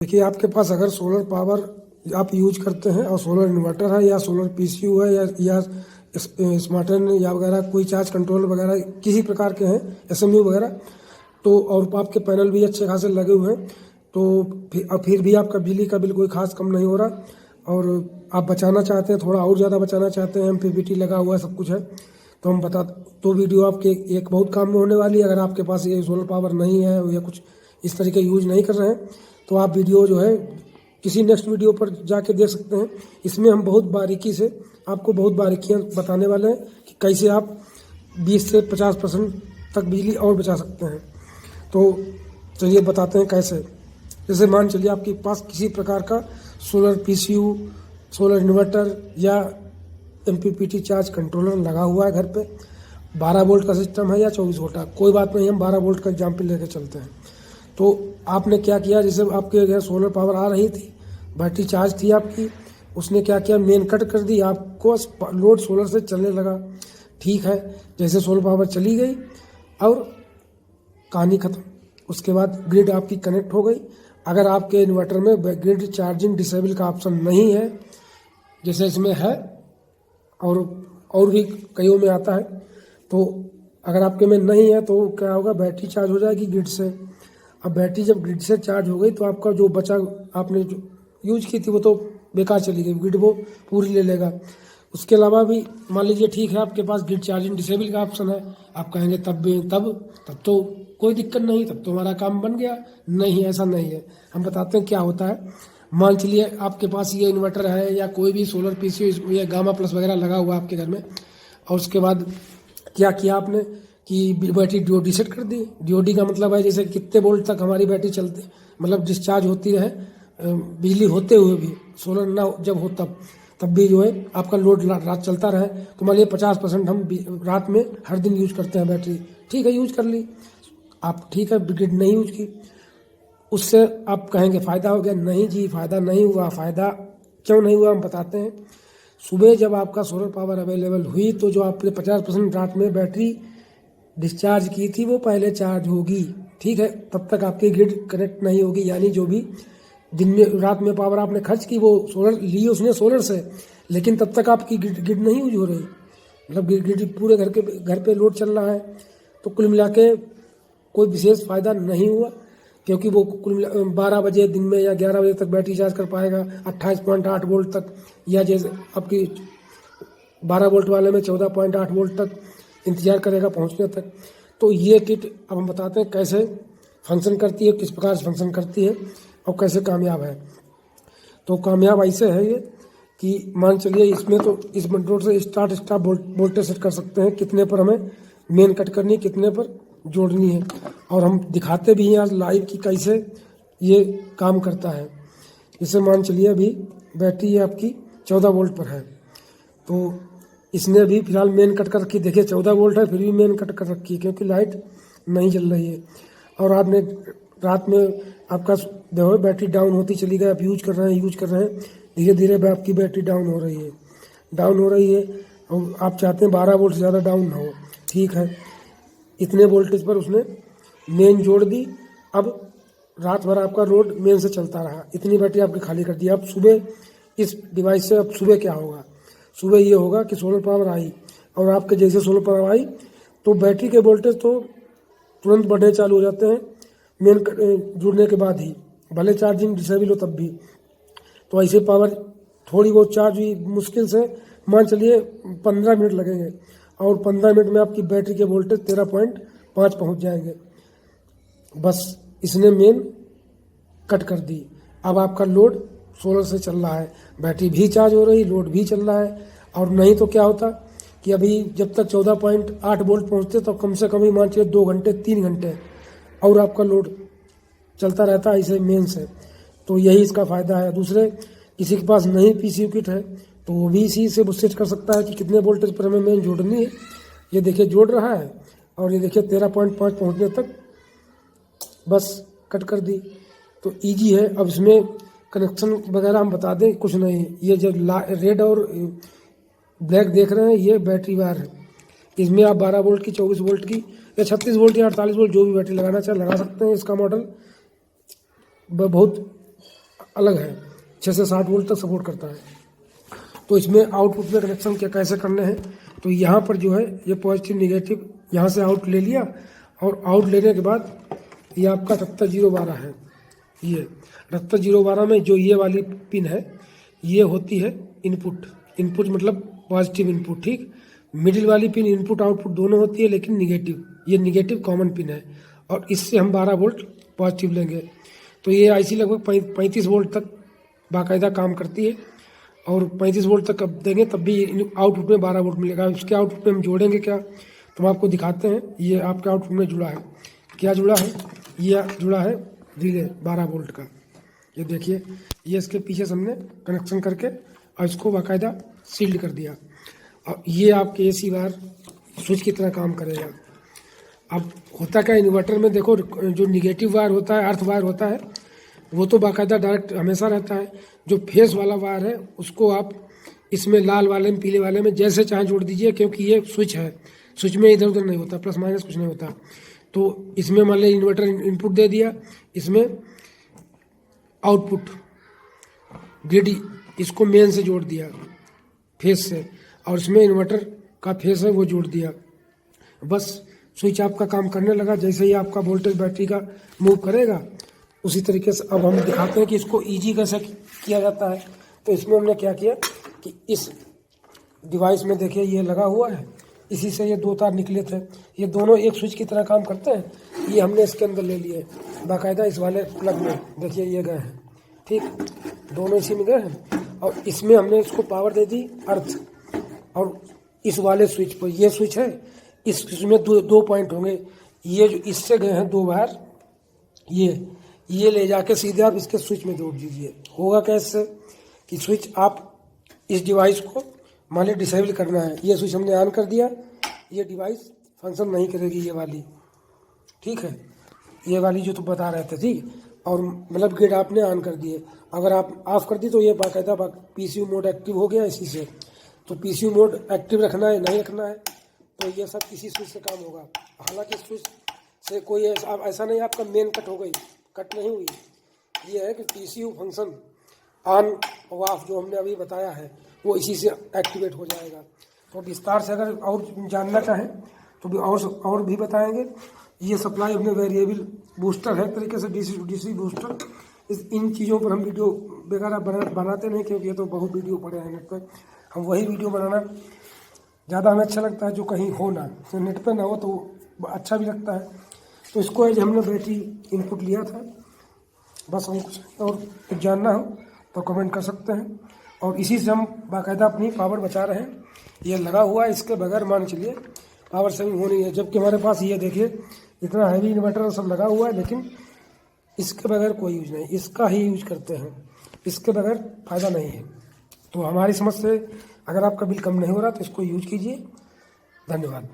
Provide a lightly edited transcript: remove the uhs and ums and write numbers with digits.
देखिए, आपके पास अगर सोलर पावर आप यूज करते हैं और सोलर इन्वर्टर है या सोलर पीसीयू है या स्मार्टन या वगैरह कोई चार्ज कंट्रोल वगैरह किसी प्रकार के हैं एसएमयू वगैरह, तो और आपके पैनल भी अच्छे खासे लगे हुए हैं, तो फिर भी आपका बिजली का बिल कोई खास कम नहीं हो रहा और आप बचाना चाहते हैं, थोड़ा और ज़्यादा बचाना चाहते हैं, एमपीपीटी लगा हुआ है, सब कुछ है, तो हम बता तो वीडियो आपके एक बहुत काम में होने वाली है। अगर आपके पास ये सोलर पावर नहीं है या कुछ इस तरीके यूज नहीं कर रहे हैं तो आप वीडियो जो है किसी नेक्स्ट वीडियो पर जाके देख सकते हैं। इसमें हम बहुत बारीकी से आपको बहुत बारीकियां बताने वाले हैं कि कैसे आप 20 से 50% तक बिजली और बचा सकते हैं। तो चलिए बताते हैं कैसे। जैसे मान चलिए आपके पास किसी प्रकार का सोलर पीसीयू, सोलर इन्वर्टर या एमपीपीटी चार्ज कंट्रोलर लगा हुआ है घर पे, 12 वोल्ट का सिस्टम है या 24 वोल्ट का, कोई बात नहीं, हम 12 वोल्ट का एग्जाम्पल लेकर चलते हैं। तो आपने क्या किया, जैसे आपके यहाँ सोलर पावर आ रही थी, बैटरी चार्ज थी आपकी, उसने क्या किया, मेन कट कर दी, आपको लोड सोलर से चलने लगा। ठीक है, जैसे सोलर पावर चली गई और कहानी खत्म। उसके बाद ग्रिड आपकी कनेक्ट हो गई। अगर आपके इन्वर्टर में ग्रिड चार्जिंग डिसेबल का ऑप्शन नहीं है, जैसे इसमें है और भी कईयों में आता है, तो अगर आपके में नहीं है तो क्या होगा, बैटरी चार्ज हो जाएगी ग्रिड से। अब बैटरी जब ग्रिड से चार्ज हो गई तो आपका जो बचा आपने जो यूज की थी वो तो बेकार चली गई, ग्रिड वो पूरी ले लेगा। उसके अलावा भी मान लीजिए ठीक है, आपके पास ग्रिड चार्जिंग डिसेबल का ऑप्शन है, आप कहेंगे तब तो कोई दिक्कत नहीं, तब तो हमारा काम बन गया। नहीं, ऐसा नहीं है। हम बताते हैं क्या होता है। मान चलिए आपके पास ये इन्वर्टर है या कोई भी सोलर पीसीयू या गामा प्लस वगैरह लगा हुआ आपके घर में, और उसके बाद क्या किया आपने कि बैटरी डीओडी सेट कर दी। डीओडी का मतलब है जैसे कितने वोल्ट तक हमारी बैटरी चलती, मतलब डिस्चार्ज होती रहे, बिजली होते हुए भी, सोलर ना जब हो तब भी जो है आपका लोड रात चलता रहे। तो मान लीजिए 50% हम रात में हर दिन यूज करते हैं बैटरी, ठीक है, यूज कर ली आप, ठीक है, ग्रिड नहीं यूज की, उससे आप कहेंगे फ़ायदा हो गया। नहीं जी, फ़ायदा नहीं हुआ। फ़ायदा क्यों नहीं हुआ हम बताते हैं। सुबह जब आपका सोलर पावर अवेलेबल हुई तो जो आपने 50% रात में बैटरी डिस्चार्ज की थी वो पहले चार्ज होगी, ठीक है, तब तक आपकी ग्रिड कनेक्ट नहीं होगी। यानी जो भी दिन में रात में पावर आपने खर्च की वो सोलर ली उसने सोलर से, लेकिन तब तक आपकी ग्रिड नहीं यूज हो रही, मतलब ग्रिड पूरे घर पे लोड चल रहा है। तो कुल मिला के कोई विशेष फ़ायदा नहीं हुआ, क्योंकि वो कुल 12 बजे दिन में या 11 बजे तक बैटरी चार्ज कर पाएगा 28.8 वोल्ट तक, या जैसे आपकी 12 वोल्ट वाले में 14.8 वोल्ट तक इंतजार करेगा पहुंचने तक। तो ये किट अब हम बताते हैं कैसे फंक्शन करती है, किस प्रकार से फंक्शन करती है और कैसे कामयाब है। तो कामयाब ऐसे है ये कि मान चलिए इसमें तो इस मोड से स्टार्ट स्टॉप वोल्टेज सेट कर सकते हैं, कितने पर हमें मेन कट करनी है, कितने पर जोड़नी है, और हम दिखाते भी हैं आज लाइव कि कैसे ये काम करता है। जैसे मान चलिए अभी बैटरी आपकी 14 वोल्ट पर है, तो इसने भी फिलहाल मेन कट कर रखी, देखिए 14 वोल्ट है फिर भी मेन कट कर रखी है क्योंकि लाइट नहीं जल रही है। और आपने रात में आपका देखो बैटरी डाउन होती चली गई, आप यूज कर रहे हैं, धीरे धीरे आपकी बैटरी डाउन हो रही है और आप चाहते हैं 12 वोल्ट से ज़्यादा डाउन ना हो, ठीक है। इतने वोल्टेज पर उसने मेन जोड़ दी। अब रात भर आपका रोड मेन से चलता रहा, इतनी बैटरी आपकी खाली कर दी। अब सुबह इस डिवाइस से अब सुबह क्या होगा, सुबह ये होगा कि सोलर पावर आई और आपके जैसे सोलर पावर आई तो बैटरी के वोल्टेज तो तुरंत बढ़ने चालू हो जाते हैं मेन जुड़ने के बाद ही, भले चार्जिंग डिसेबल हो तब भी। तो ऐसे पावर थोड़ी बहुत चार्ज हुई, मुश्किल से मान चलिए 15 मिनट लगेंगे और 15 मिनट में आपकी बैटरी के वोल्टेज 13.5 पहुंच जाएंगे। बस इसने मेन कट कर दी। अब आपका लोड सोलर से चल रहा है, बैटरी भी चार्ज हो रही, लोड भी चल रहा है। और नहीं तो क्या होता कि अभी जब तक 14.8 वोल्ट पहुंचते तो कम से कम ही मान चलिए 2 घंटे 3 घंटे और आपका लोड चलता रहता है ऐसे मेन से। तो यही इसका फ़ायदा है। दूसरे किसी के पास नहीं पीसीयू किट है तो वो भी इसी से सेट कर सकता है कि कितने वोल्टेज पर हमें मेन जोड़नी है। ये देखिए जोड़ रहा है और ये देखिए 13.5 पहुँचने तक बस कट कर दी। तो ईजी है। अब इसमें कनेक्शन वगैरह हम बता दें, कुछ नहीं, ये जो रेड और ब्लैक देख रहे हैं ये बैटरी वायर है। इसमें आप 12 वोल्ट की, 24 वोल्ट की या 36 वोल्ट या 48 वोल्ट जो भी बैटरी लगाना चाहे लगा सकते हैं। इसका मॉडल बहुत अलग है, 6 से 60 वोल्ट तक सपोर्ट करता है। तो इसमें आउटपुट में कनेक्शन क्या कैसे करने हैं, तो यहाँ पर जो है ये पॉजिटिव निगेटिव यहाँ से आउट ले लिया, और आउट लेने के बाद ये आपका 70012 है। ये 70012 में जो ये वाली पिन है ये होती है इनपुट। इनपुट मतलब पॉजिटिव इनपुट, ठीक। मिडिल वाली पिन इनपुट आउटपुट दोनों होती है, लेकिन निगेटिव, ये निगेटिव कॉमन पिन है, और इससे हम 12 वोल्ट पॉजिटिव लेंगे। तो ये आईसी लगभग 35 वोल्ट तक बाकायदा काम करती है, और 35 वोल्ट तक अब देंगे तब भी आउटपुट में 12 वोल्ट मिलेगा। इसके आउटपुट में हम जोड़ेंगे क्या, तो हम आपको दिखाते हैं। ये आपके आउटपुट में जुड़ा है, क्या जुड़ा है, ये जुड़ा है रिले 12 वोल्ट का। ये देखिए, ये इसके पीछे से हमने कनेक्शन करके और इसको बाकायदा सील्ड कर दिया, और ये आपके एसी वायर स्विच की तरह काम करेगा। अब होता क्या, इन्वर्टर में देखो जो निगेटिव वायर होता है, अर्थ वायर होता है, वो तो बाकायदा डायरेक्ट हमेशा रहता है। जो फेस वाला वायर है उसको आप इसमें लाल वाले में, पीले वाले में जैसे चाहे जोड़ दीजिए, क्योंकि ये स्विच है, स्विच में इधर उधर नहीं होता, प्लस माइनस कुछ नहीं होता। तो इसमें मान लीजिए इन्वर्टर इनपुट दे दिया, इसमें आउटपुट ग्रिड इसको मेन से जोड़ दिया फेस से, और इसमें इन्वर्टर का फेस है वो जोड़ दिया। बस स्विच आपका काम करने लगा। जैसे ही आपका वोल्टेज बैटरी का मूव करेगा उसी तरीके से अब हम दिखाते हैं कि इसको ईजी कैसे किया जाता है। तो इसमें हमने क्या किया कि इस डिवाइस में देखिए ये लगा हुआ है, इसी से ये 2 तार निकले थे, ये दोनों एक स्विच की तरह काम करते हैं। ये हमने इसके अंदर ले लिए बाकायदा, इस वाले प्लग में देखिए ये गए हैं, ठीक, दोनों इसी में गए हैं। और इसमें हमने इसको पावर दे दी अर्थ, और इस वाले स्विच पर, ये स्विच है, इस स्विच में दो पॉइंट होंगे। ये जो इससे गए हैं 2 वायर, ये ले जाके सीधे आप इसके स्विच में जोड़ दीजिए। होगा कैसे कि स्विच आप इस डिवाइस को मान लीजिए डिसेबल करना है, ये स्विच हमने ऑन कर दिया, ये डिवाइस फंक्शन नहीं करेगी ये वाली, ठीक है, ये वाली जो तो बता रहे थे, ठीक। और मतलब ग्रिड आपने ऑन कर दिए, अगर आप ऑफ कर दी तो ये बाकायदा पीसीयू मोड एक्टिव हो गया इसी से। तो पीसीयू मोड एक्टिव रखना है नहीं रखना है, तो ये सब किसी स्विच से काम होगा। हालांकि स्विच से कोई ऐसा नहीं आपका मेन कट हो गई, कट नहीं हुई। ये है कि पीसीयू फंक्शन ऑन और ऑफ जो हमने अभी बताया है वो इसी से एक्टिवेट हो जाएगा। तो विस्तार से अगर और जानना चाहें तो भी और भी बताएंगे। ये सप्लाई अपने वेरिएबल बूस्टर है, तरीके से डीसी टू डीसी बूस्टर। इन चीज़ों पर हम वीडियो वगैरह बनाते नहीं, क्योंकि ये तो बहुत वीडियो पड़े हैं नेट पर। हम वही वीडियो बनाना ज़्यादा हमें अच्छा लगता है जो कहीं हो ना, तो नेट पर ना हो तो अच्छा भी लगता है। तो इसको एज हमने बैटरी इनपुट लिया था। बस हम कुछ और कुछ जानना हो तो कमेंट कर सकते हैं, और इसी से हम बाकायदा अपनी पावर बचा रहे हैं। ये लगा हुआ है, इसके बगैर मान चलिए पावर सेविंग हो नहीं है। जबकि हमारे पास ये देखिए इतना हैवी इन्वर्टर सब लगा हुआ है, लेकिन इसके बगैर कोई यूज नहीं, इसका ही यूज करते हैं, इसके बगैर फ़ायदा नहीं है। तो हमारी समझ से अगर आपका बिल कम नहीं हो रहा तो इसको यूज कीजिए। धन्यवाद।